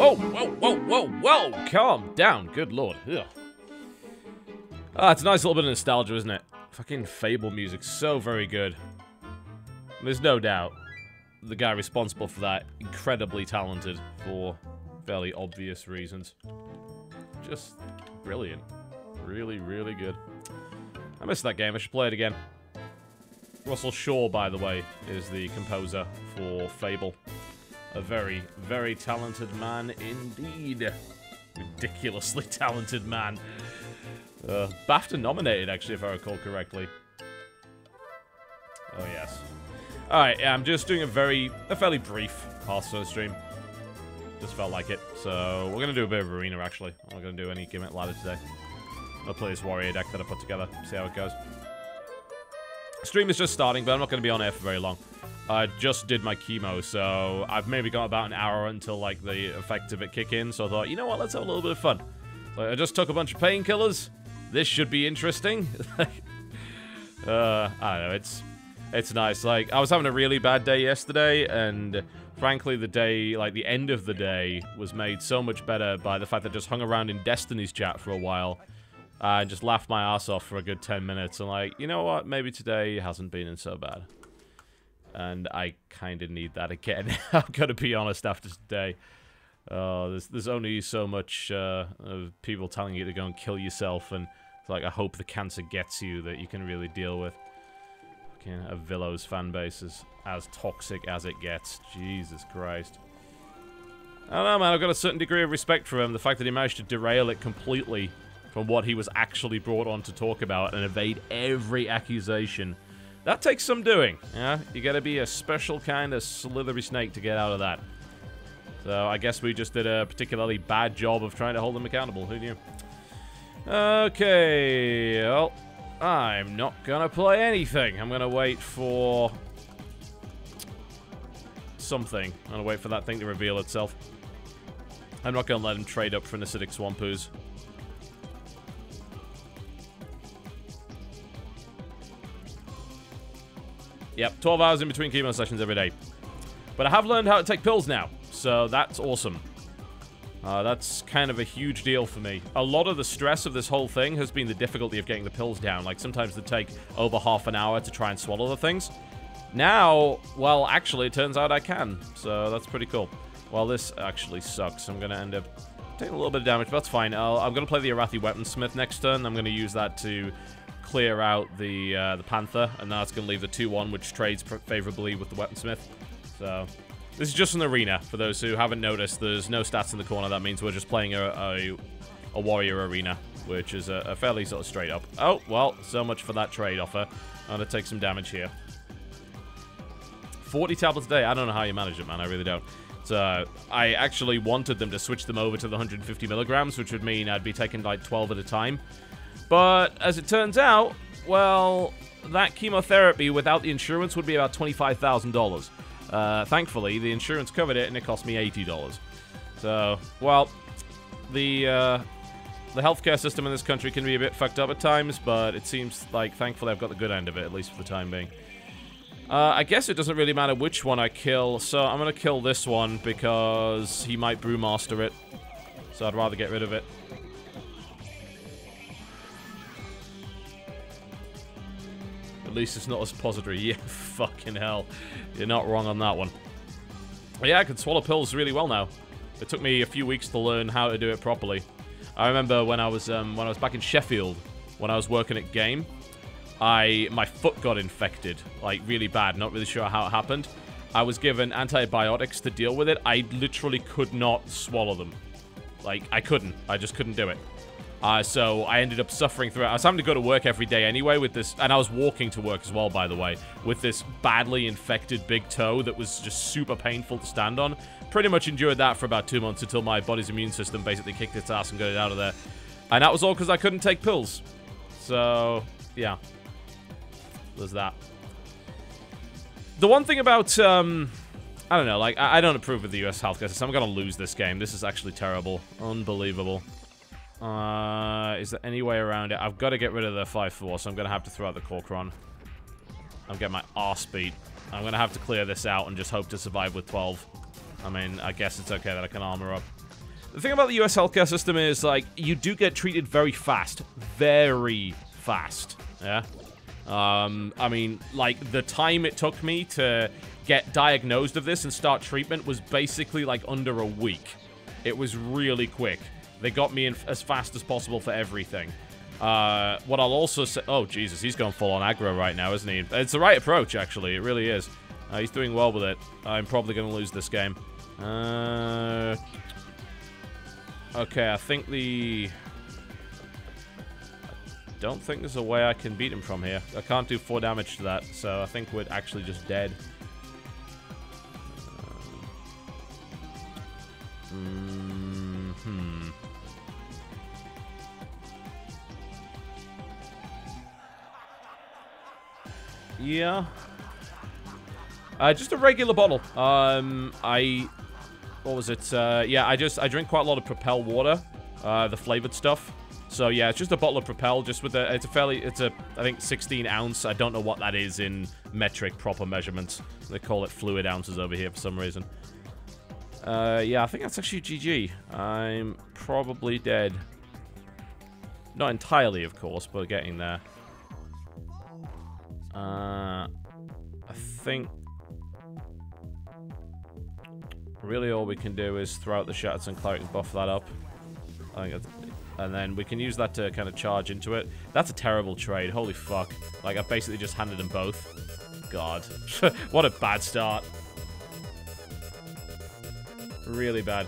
Whoa, whoa, whoa, whoa, whoa! Calm down, good lord. Ugh. Ah, it's a nice little bit of nostalgia, isn't it? Fucking Fable music, so very good. There's no doubt the guy responsible for that, incredibly talented for fairly obvious reasons. Just brilliant. Really, really good. I missed that game, I should play it again. Russell Shaw, by the way, is the composer for Fable. A very, very talented man indeed. Ridiculously talented man. BAFTA nominated, actually, if I recall correctly. Oh, yes. Alright, yeah, I'm just doing a fairly brief Hearthstone stream. Just felt like it. So, we're going to do a bit of arena, actually. I'm not going to do any gimmick ladder today. I'll play this warrior deck that I put together. See how it goes. Stream is just starting, but I'm not going to be on air for very long. I just did my chemo, so I've maybe got about an hour until, like, the effects of it kick in. So I thought, you know what, let's have a little bit of fun. So I just took a bunch of painkillers. This should be interesting. I don't know, it's nice. Like, I was having a really bad day yesterday, and frankly, the day, like, the end of the day was made so much better by the fact that I just hung around in Destiny's chat for a while. And just laughed my ass off for a good 10 minutes. And like, you know what? Maybe today hasn't been so bad. And I kind of need that again. I'm going to be honest after today. There's only so much of people telling you to go and kill yourself. And it's like, I hope the cancer gets you that you can really deal with. Okay, a Villo's fan base is as toxic as it gets. Jesus Christ. I don't know, man. I've got a certain degree of respect for him. The fact that he managed to derail it completely from what he was actually brought on to talk about and evade every accusation. That takes some doing, yeah? You gotta be a special kind of slithery snake to get out of that. So I guess we just did a particularly bad job of trying to hold him accountable. Who knew? Okay, well, I'm not gonna play anything. I'm gonna wait for something. I'm gonna wait for that thing to reveal itself. I'm not gonna let him trade up for an acidic Swampooze. Yep, 12 hours in between chemo sessions every day. But I have learned how to take pills now, so that's awesome. That's kind of a huge deal for me. A lot of the stress of this whole thing has been the difficulty of getting the pills down. Like, sometimes they take over half an hour to try and swallow the things. Now, well, actually, it turns out I can, so that's pretty cool. Well, this actually sucks. I'm going to end up taking a little bit of damage, but that's fine. I'm going to play the Arathi Weaponsmith next turn. I'm going to use that to clear out the Panther, and that's going to leave the 2-1, which trades favorably with the Weaponsmith. So, this is just an arena. For those who haven't noticed, there's no stats in the corner. That means we're just playing a warrior arena, which is a fairly sort of straight up. Oh, well, so much for that trade offer. I'm going to take some damage here. 40 tablets a day. I don't know how you manage it, man. I really don't. So, I actually wanted them to switch them over to the 150 milligrams, which would mean I'd be taking like 12 at a time. But, as it turns out, well, that chemotherapy without the insurance would be about $25,000. Thankfully, the insurance covered it, and it cost me $80. So, well, the healthcare system in this country can be a bit fucked up at times, but it seems like, thankfully, I've got the good end of it, at least for the time being. I guess it doesn't really matter which one I kill, so I'm going to kill this one because he might Brewmaster it. So I'd rather get rid of it. At least it's not a suppository. Yeah, fucking hell. You're not wrong on that one. But yeah, I can swallow pills really well now. It took me a few weeks to learn how to do it properly. I remember when I was back in Sheffield, when I was working at Game, my foot got infected, like really bad. Not really sure how it happened. I was given antibiotics to deal with it. I literally could not swallow them. Like, I couldn't. I just couldn't do it. So I ended up suffering through it. I was having to go to work every day anyway with this, and I was walking to work as well, by the way, with this badly infected big toe that was just super painful to stand on. Pretty much endured that for about 2 months until my body's immune system basically kicked its ass and got it out of there. And that was all because I couldn't take pills. So, yeah. There's that. The one thing about, I don't know, like, I don't approve of the US healthcare system. I'm gonna lose this game. This is actually terrible. Unbelievable. Is there any way around it? I've got to get rid of the 5-4, so I'm going to have to throw out the Corcoran. I'm getting my arse beat. I'm going to have to clear this out and just hope to survive with 12. I mean, I guess it's okay that I can armor up. The thing about the US healthcare system is, like, you do get treated very fast. Very fast. Yeah? I mean, like, the time it took me to get diagnosed of this and start treatment was basically, like, under a week. It was really quick. They got me in as fast as possible for everything. What I'll also say... Oh, Jesus, he's going full on aggro right now, isn't he? It's the right approach, actually. It really is. He's doing well with it. I'm probably going to lose this game. Okay, I think the... I don't think there's a way I can beat him from here. I can't do 4 damage to that, so I think we're actually just dead. Yeah. Just a regular bottle. What was it? Yeah, I drink quite a lot of Propel water, the flavored stuff. So yeah, it's just a bottle of Propel, just with a, I think 16 ounce. I don't know what that is in metric proper measurements. They call it fluid ounces over here for some reason. Yeah, I think that's actually GG. I'm probably dead. Not entirely, of course, but getting there. I think really all we can do is throw out the Shatters and Cleric and buff that up. I think and then we can use that to kind of charge into it. That's a terrible trade. Holy fuck. Like, I've basically just handed them both. God. What a bad start. Really bad.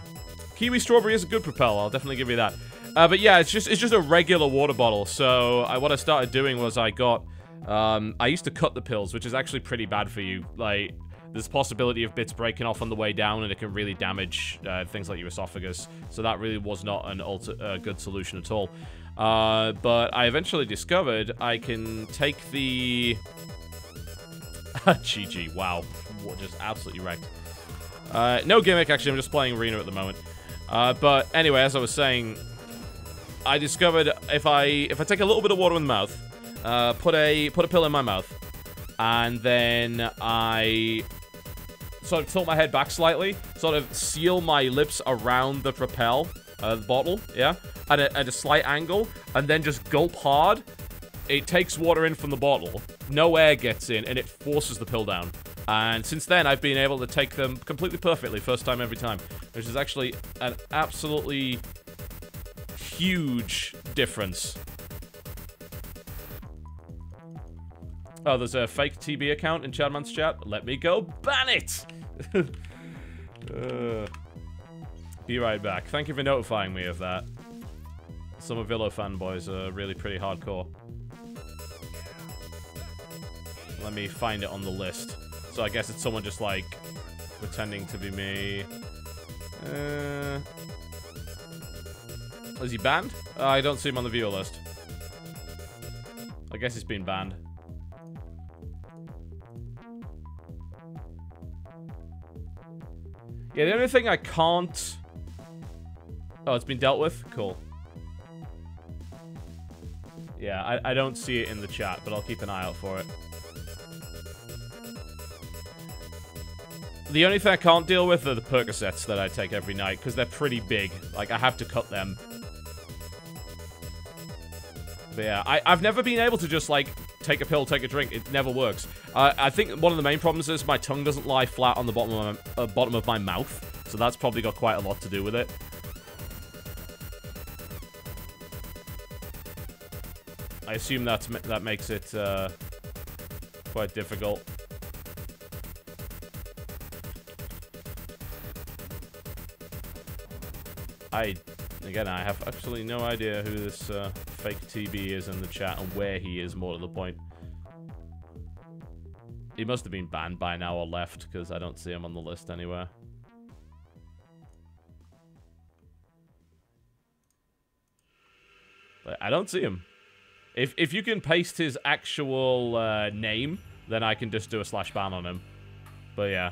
Kiwi Strawberry is a good Propel. I'll definitely give you that. But yeah, it's just a regular water bottle. So what I started doing was I got... I used to cut the pills, which is actually pretty bad for you. Like, there's a possibility of bits breaking off on the way down, and it can really damage things like your esophagus. So that really was not a good solution at all. But I eventually discovered I can take the... GG, wow. Just absolutely wrecked. No gimmick, actually. I'm just playing Arena at the moment. But anyway, as I was saying, I discovered if I take a little bit of water in the mouth, put a pill in my mouth, and then I sort of tilt my head back slightly, sort of seal my lips around the Propel bottle, yeah, at a slight angle, and then just gulp hard. It takes water in from the bottle, no air gets in, and it forces the pill down. And since then, I've been able to take them completely perfectly, first time every time, which is actually an absolutely huge difference. Oh, there's a fake TB account in Chadman's chat. Let me go ban it! Be right back. Thank you for notifying me of that. Some of Villo fanboys are really pretty hardcore. Let me find it on the list. So I guess it's someone just, like, pretending to be me. Is he banned? I don't see him on the viewer list. I guess he's been banned. Yeah, the only thing I can't... Oh, it's been dealt with? Cool. Yeah, I don't see it in the chat, but I'll keep an eye out for it. The only thing I can't deal with are the Percocets that I take every night, because they're pretty big. Like, I have to cut them. But yeah, I've never been able to just, like, take a pill, take a drink. It never works. I think one of the main problems is my tongue doesn't lie flat on the bottom of my mouth. So that's probably got quite a lot to do with it. I assume that makes it quite difficult. Again, I have absolutely no idea who this fake TB is in the chat and where he is, more to the point. He must have been banned by now or left, because I don't see him on the list anywhere. But I don't see him. If you can paste his actual name, then I can just do a /ban on him. But yeah,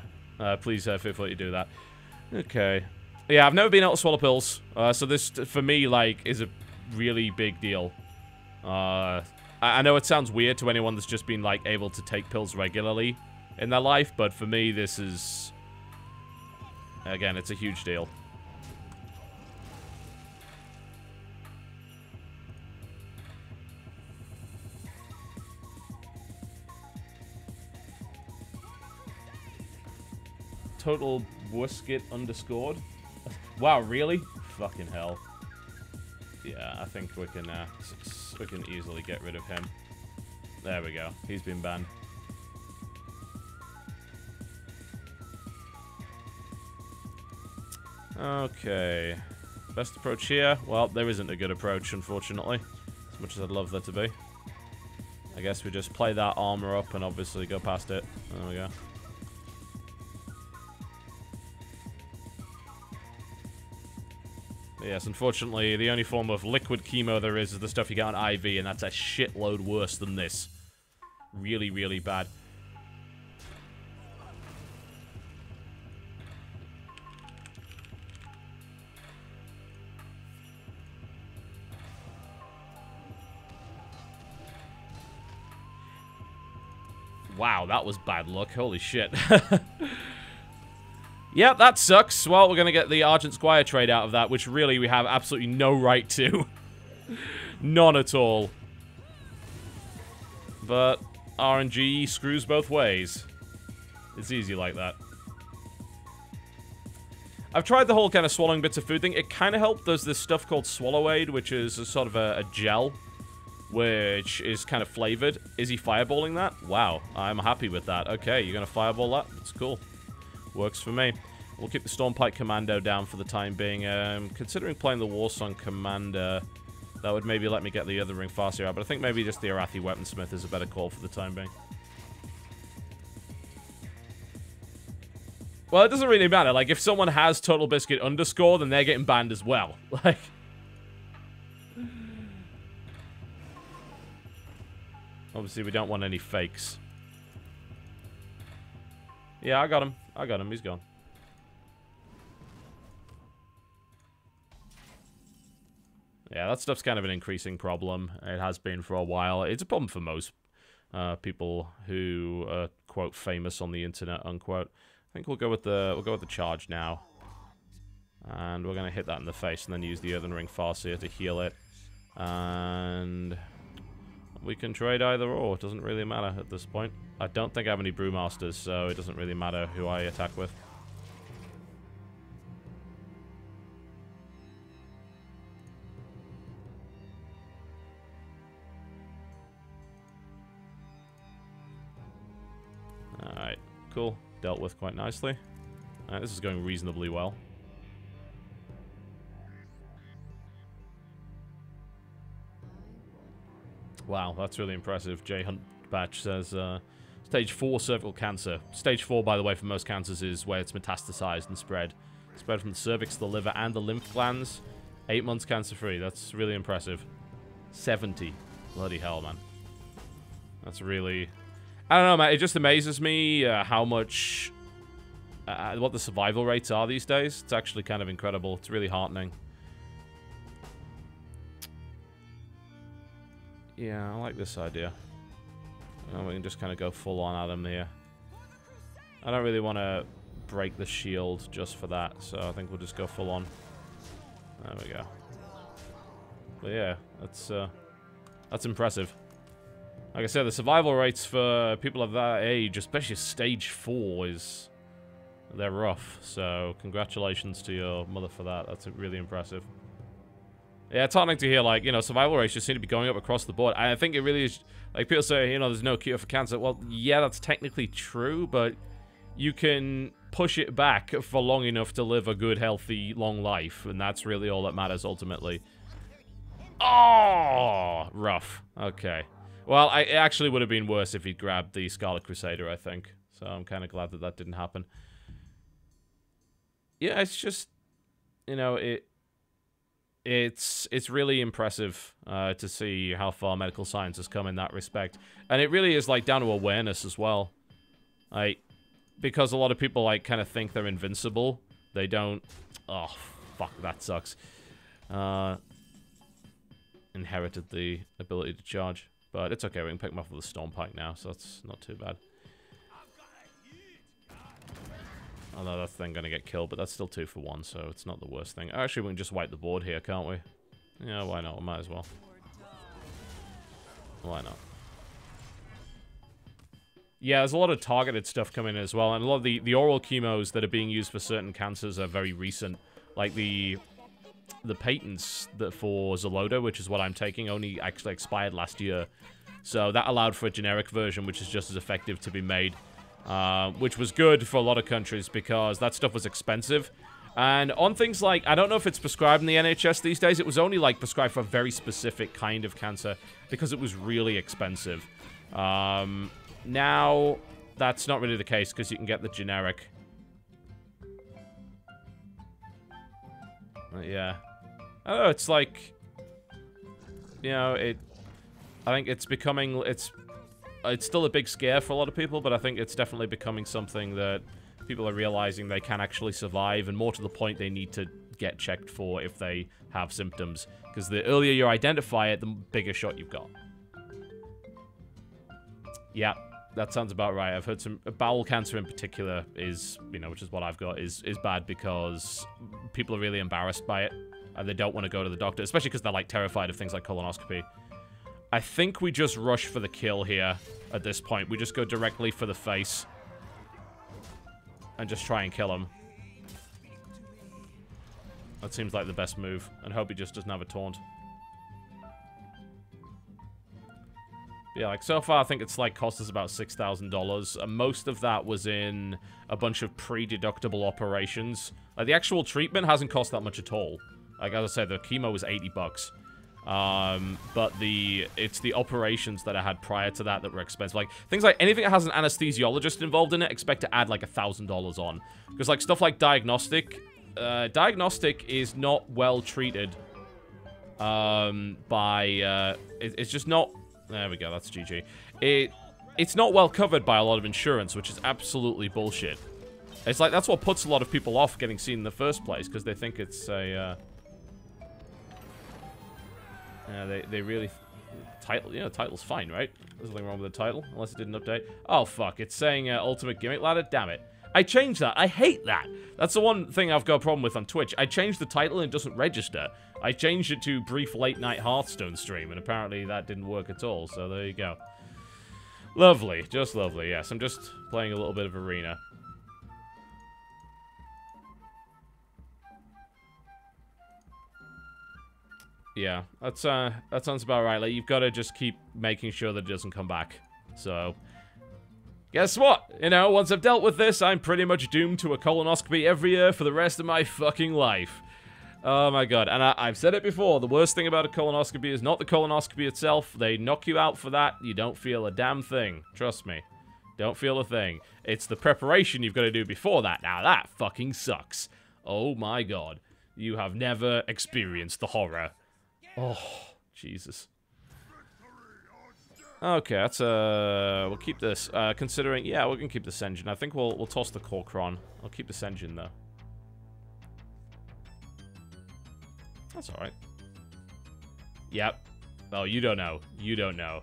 please feel free to do that. Okay. Yeah, I've never been able to swallow pills, so this, for me, like, is a really big deal. I know it sounds weird to anyone that's just been, like, able to take pills regularly in their life, but for me, this is... Again, it's a huge deal. Totalbiscuit underscored. Wow, really? Fucking hell. Yeah, I think we can easily get rid of him. There we go. He's been banned. Okay. Best approach here? Well, there isn't a good approach, unfortunately. As much as I'd love there to be. I guess we just play that armor up and obviously go past it. There we go. But yes, unfortunately, the only form of liquid chemo there is the stuff you get on IV, and that's a shitload worse than this. Really, really bad. Wow, that was bad luck. Holy shit. Yep, that sucks. Well, we're going to get the Argent Squire trade out of that, which really we have absolutely no right to. None at all. But RNG screws both ways. It's easy like that. I've tried the whole kind of swallowing bits of food thing. It kind of helped. There's this stuff called Swallow Aid, which is a sort of a gel, which is kind of flavored. Is he fireballing that? Wow, I'm happy with that. Okay, you're going to fireball that? That's cool. Works for me. We'll keep the Stormpike Commando down for the time being. Considering playing the Warsong Commander, that would maybe let me get the other Ring Farseer out, but I think maybe just the Arathi Weaponsmith is a better call for the time being. Well, it doesn't really matter. Like, if someone has Totalbiscuit underscore, then they're getting banned as well. Like... Obviously, we don't want any fakes. Yeah, I got him. I got him. He's gone. Yeah, that stuff's kind of an increasing problem. It has been for a while. It's a problem for most people who are, quote, famous on the internet, unquote. I think we'll go with the charge now. And we're going to hit that in the face and then use the Earthen Ring Farseer to heal it. And... we can trade either or. It doesn't really matter at this point. I don't think I have any Brewmasters, so it doesn't really matter who I attack with. Alright, cool. Dealt with quite nicely. Alright, this is going reasonably well. Wow, that's really impressive. J Hunt Batch says, stage 4 cervical cancer. Stage 4, by the way, for most cancers is where it's metastasized and spread. Spread from the cervix, the liver, and the lymph glands. 8 months cancer-free. That's really impressive. 70. Bloody hell, man. That's really... I don't know, man. It just amazes me how much... what the survival rates are these days. It's actually kind of incredible. It's really heartening. Yeah, I like this idea. We can just kind of go full on at him here. I don't really want to break the shield just for that, so I think we'll just go full on. There we go. But yeah, that's impressive. Like I said, the survival rates for people of that age, especially stage 4, they're rough. So congratulations to your mother for that. That's really impressive. Yeah, it's heartening to hear, like, you know, survival rates just seem to be going up across the board. I think it really is, like, people say, you know, there's no cure for cancer. Well, yeah, that's technically true, but you can push it back for long enough to live a good, healthy, long life, and that's really all that matters, ultimately. Oh, rough. Okay. Well, it actually would have been worse if he'd grabbed the Scarlet Crusader, I think. So I'm kind of glad that that didn't happen. Yeah, it's just, you know, It's really impressive to see how far medical science has come in that respect. And it really is, like, down to awareness as well. Like, because a lot of people, like, kind of think they're invincible. They don't... Oh, fuck, that sucks. Inherited the ability to charge. But it's okay, we can pick him up with a Stormpike now, so that's not too bad. Although that thing gonna get killed, but that's still 2 for 1, so it's not the worst thing. Actually, we can just wipe the board here, can't we? Yeah, why not? We might as well. Why not? Yeah, there's a lot of targeted stuff coming in as well, and a lot of the oral chemos that are being used for certain cancers are very recent. Like the patents that for Xeloda, which is what I'm taking, only actually expired last year. So that allowed for a generic version, which is just as effective to be made. Which was good for a lot of countries because that stuff was expensive. And on things like, I don't know if it's prescribed in the NHS these days, it was only like prescribed for a very specific kind of cancer because it was really expensive. Now, that's not really the case because you can get the generic. Yeah. I don't know, it's like, you know, I think it's becoming, it's still a big scare for a lot of people, but I think it's definitely becoming something that people are realizing they can actually survive, and more to the point, they need to get checked for if they have symptoms. Because the earlier you identify it, the bigger shot you've got. Yeah, that sounds about right. I've heard some bowel cancer in particular is, you know, which is what I've got, is bad because people are really embarrassed by it, and they don't want to go to the doctor, especially because they're, like, terrified of things like colonoscopy. I think we just rush for the kill here at this point. We just go directly for the face and just try and kill him. That seems like the best move, and hope he just doesn't have a taunt. Yeah, like, so far, I think it's, like, cost us about $6,000, and most of that was in a bunch of pre-deductible operations. Like, the actual treatment hasn't cost that much at all. Like, as I said, the chemo was $80 bucks. But it's the operations that I had prior to that were expensive. Like, things like anything that has an anesthesiologist involved in it, expect to add, like, $1,000 on. Because, like, stuff like diagnostic is not well treated, it's just not... There we go, that's GG. It's not well covered by a lot of insurance, which is absolutely bullshit. It's like, that's what puts a lot of people off getting seen in the first place, because they think it's a, yeah, they really... Title, you know, title's fine, right? There's nothing wrong with the title, unless it didn't update. Oh, fuck, it's saying Ultimate Gimmick Ladder? Damn it. I changed that. I hate that. That's the one thing I've got a problem with on Twitch. I changed the title and it doesn't register. I changed it to Brief Late Night Hearthstone Stream, and apparently that didn't work at all, so there you go. Lovely. Just lovely, yes. I'm just playing a little bit of Arena. Yeah, that sounds about right. Like, you've got to just keep making sure that it doesn't come back. So, guess what? You know, once I've dealt with this, I'm pretty much doomed to a colonoscopy every year for the rest of my fucking life. Oh my god. And I've said it before, the worst thing about a colonoscopy is not the colonoscopy itself. They knock you out for that, you don't feel a damn thing. Trust me. Don't feel a thing. It's the preparation you've got to do before that. Now that fucking sucks. Oh my god. You have never experienced the horror. Oh, Jesus. Okay, that's, we'll keep this. Considering, yeah, we're gonna keep this engine. I think we'll toss the Corkron. I'll keep this engine, though. That's alright. Yep. Oh, you don't know. You don't know.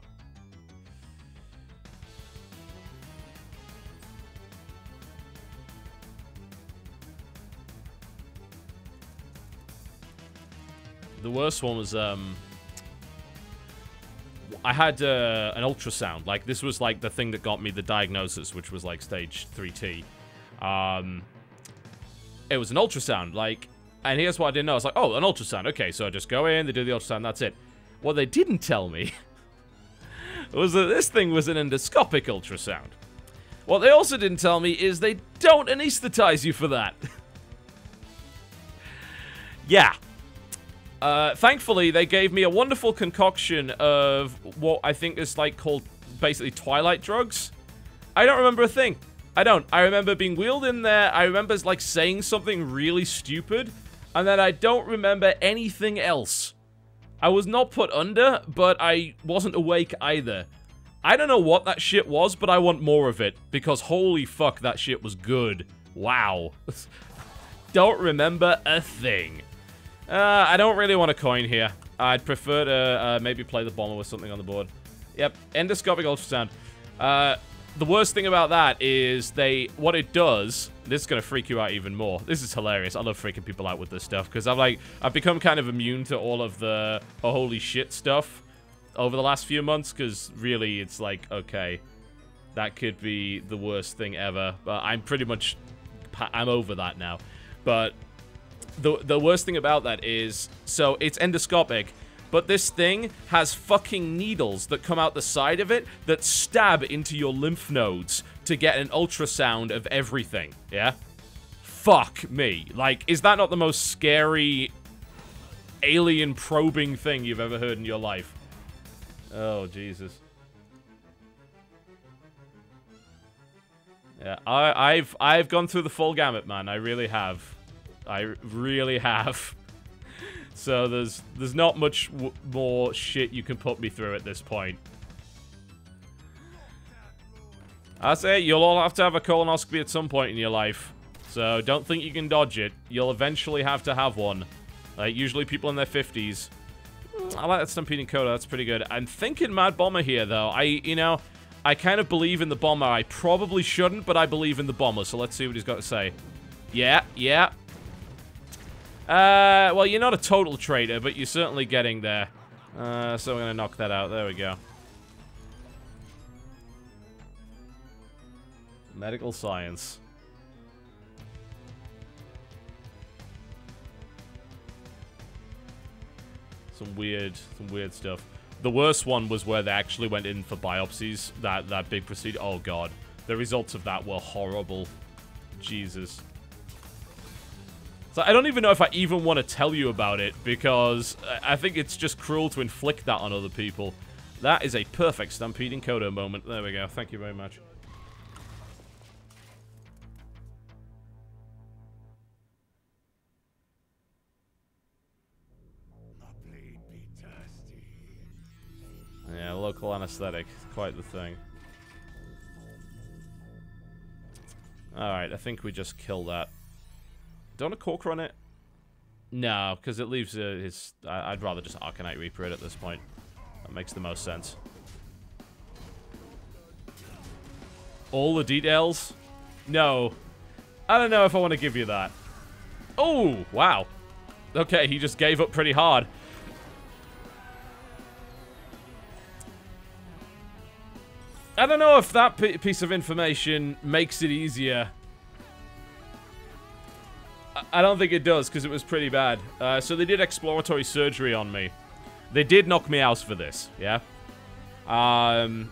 The worst one was, I had an ultrasound. Like, this was, like, the thing that got me the diagnosis, which was, like, stage 3T. It was an ultrasound, like, and here's what I didn't know. I was like, oh, an ultrasound. Okay, so I just go in, they do the ultrasound, that's it. What they didn't tell me was that this thing was an endoscopic ultrasound. What they also didn't tell me is they don't anesthetize you for that. Yeah. Thankfully, they gave me a wonderful concoction of what I think is, like, called basically Twilight drugs. I don't remember a thing. I don't. I remember being wheeled in there. I remember, like, saying something really stupid. And then I don't remember anything else. I was not put under, but I wasn't awake either. I don't know what that shit was, but I want more of it. Because holy fuck, that shit was good. Wow. Don't remember a thing. I don't really want a coin here. I'd prefer to maybe play the bomber with something on the board. Yep, endoscopic ultrasound. The worst thing about that is what it does, this is going to freak you out even more. This is hilarious. I love freaking people out with this stuff, because I've become kind of immune to all of the holy shit stuff over the last few months, because really it's like, okay, That could be the worst thing ever. But I'm pretty much... I'm over that now. But the worst thing about that is... So, it's endoscopic. But this thing has fucking needles that come out the side of it that stab into your lymph nodes to get an ultrasound of everything. Yeah? Fuck me. Like, is that not the most scary alien probing thing you've ever heard in your life? Oh, Jesus. Yeah, I've gone through the full gamut, man. I really have. I really have. So there's not much more shit you can put me through at this point. I say you'll all have to have a colonoscopy at some point in your life. So don't think you can dodge it. You'll eventually have to have one. Like, usually people in their 50s. I like that Stampeding Coda. That's pretty good. I'm thinking Mad Bomber here, though. I kind of believe in the Bomber. I probably shouldn't, but I believe in the Bomber. So let's see what he's got to say. Yeah, yeah. Well, you're not a total traitor, but you're certainly getting there. So I'm going to knock that out. There we go. Medical science. Some weird stuff. The worst one was where they actually went in for biopsies. That big procedure. Oh, God. The results of that were horrible. Jesus. So I don't even know if I even want to tell you about it, because I think it's just cruel to inflict that on other people. That is a perfect Stampeding Coda moment. There we go. Thank you very much. Yeah, local anesthetic. Quite the thing. Alright, I think we just kill that. Don't want to Cork run it? No, because it leaves his... I'd rather just Arcanite Reaper it at this point. That makes the most sense. All the details? No. I don't know if I want to give you that. Oh, wow. Okay, he just gave up pretty hard. I don't know if that piece of information makes it easier. I don't think it does, because it was pretty bad. So they did exploratory surgery on me. They did knock me out for this, yeah? I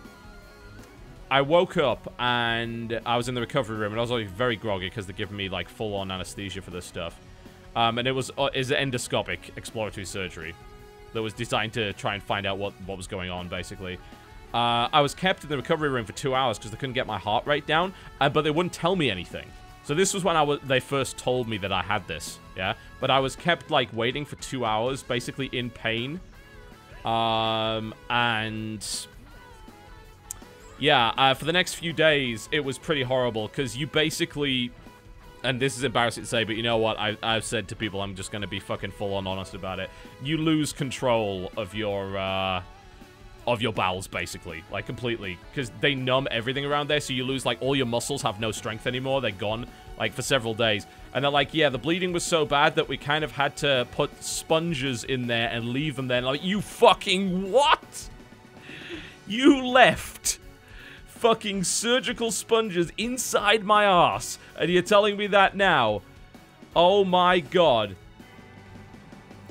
woke up, and I was in the recovery room, and I was like very groggy, because they're giving me, like, full-on anesthesia for this stuff. And it was endoscopic exploratory surgery that was designed to try and find out what was going on, basically. I was kept in the recovery room for 2 hours because they couldn't get my heart rate down, but they wouldn't tell me anything. So this was when they first told me that I had this, yeah? But I was kept, like, waiting for 2 hours, basically in pain. And... yeah, for the next few days, it was pretty horrible, because you basically... And this is embarrassing to say, but you know what? I've said to people, I'm just going to be fucking full-on honest about it. You lose control of your bowels, basically. Like, completely. Because they numb everything around there, so you lose, like, all your muscles have no strength anymore. They're gone, like, for several days. And they're like, yeah, the bleeding was so bad that we kind of had to put sponges in there and leave them there. And like, you fucking what? You left fucking surgical sponges inside my ass, and you're telling me that now? Oh my God.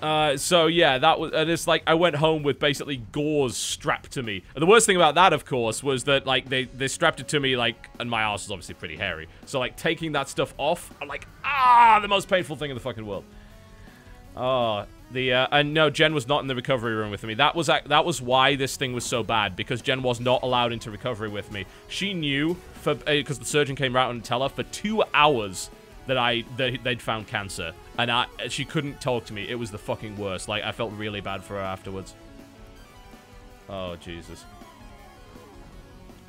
So yeah, that was, and it's like, I went home with basically gauze strapped to me. And the worst thing about that, of course, was that, like, they strapped it to me, like, and my ass is obviously pretty hairy. So, like, taking that stuff off, I'm like, the most painful thing in the fucking world. And no, Jen was not in the recovery room with me. That was why this thing was so bad, because Jen was not allowed into recovery with me. She knew, because the surgeon came out and tell her for 2 hours that they'd found cancer. And she couldn't talk to me. It was the fucking worst. Like, I felt really bad for her afterwards. Oh, Jesus.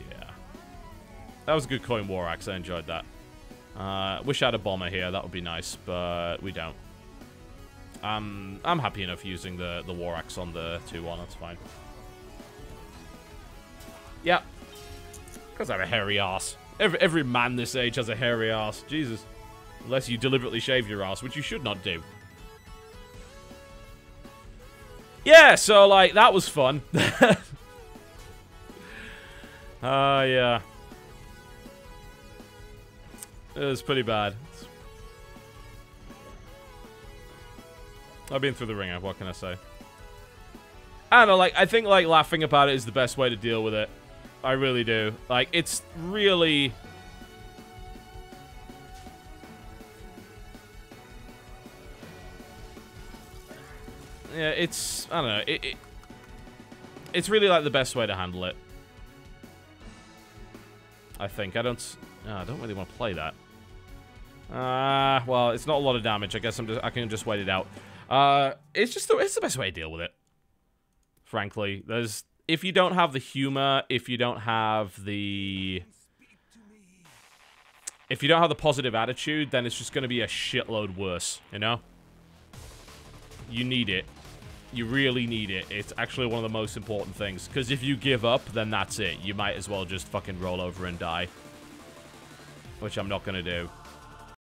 Yeah. That was a good coin war axe. I enjoyed that. Wish I had a bomber here. That would be nice, but we don't. I'm happy enough using the war axe on the 2-1. That's fine. Yeah. Because I have a hairy ass. Every man this age has a hairy ass. Jesus. Unless you deliberately shave your ass, which you should not do. Yeah, so, like, that was fun. Yeah. It was pretty bad. I've been through the ringer, what can I say? I don't know, like, I think, like, laughing about it is the best way to deal with it. I really do. Like, it's really... Yeah, it's... I don't know. It's really, like, the best way to handle it. I think. I don't really want to play that. Well, it's not a lot of damage. I guess I can just wait it out. It's the best way to deal with it. Frankly. If you don't have the humor, if you don't have the positive attitude, then it's just going to be a shitload worse, you know? You need it. You really need it. It's actually one of the most important things. Because if you give up, then that's it. You might as well just fucking roll over and die. Which I'm not going to do.